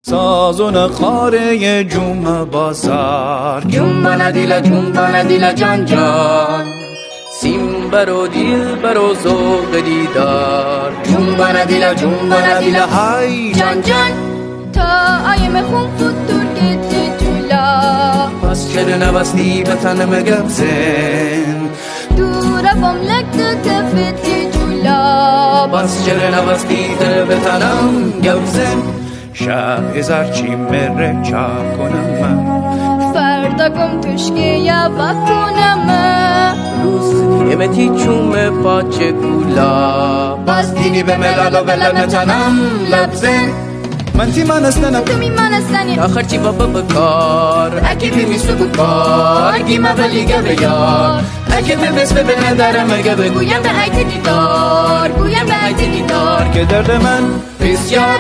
سازون خاره جوم بازار جنبان دیل جان جان سیم برو دیل برو ذوق دیدار جنبان دیل های جان جان تا آیم خون فتور گتی جولا پس چرا نبستی به تنم گبزن دورا بام لکت کفتی جولا پس چرا نبستی به تنم گبزن شب هزار چی مره چاپ کنم من فردا گم توشکه یا کنم روز یمتی چوم پاچه کولا باز دینی به ملال و بلن تنم لبزن من تی من استنم تو میمان استنی آخر چی بابا بکار اگه بیمیسو بکار گیما بلیگه بیار اگه به مثل به ندارم اگه بگویم گویم به عیت دیدار گویم به عیت دیدار که درد من بسیار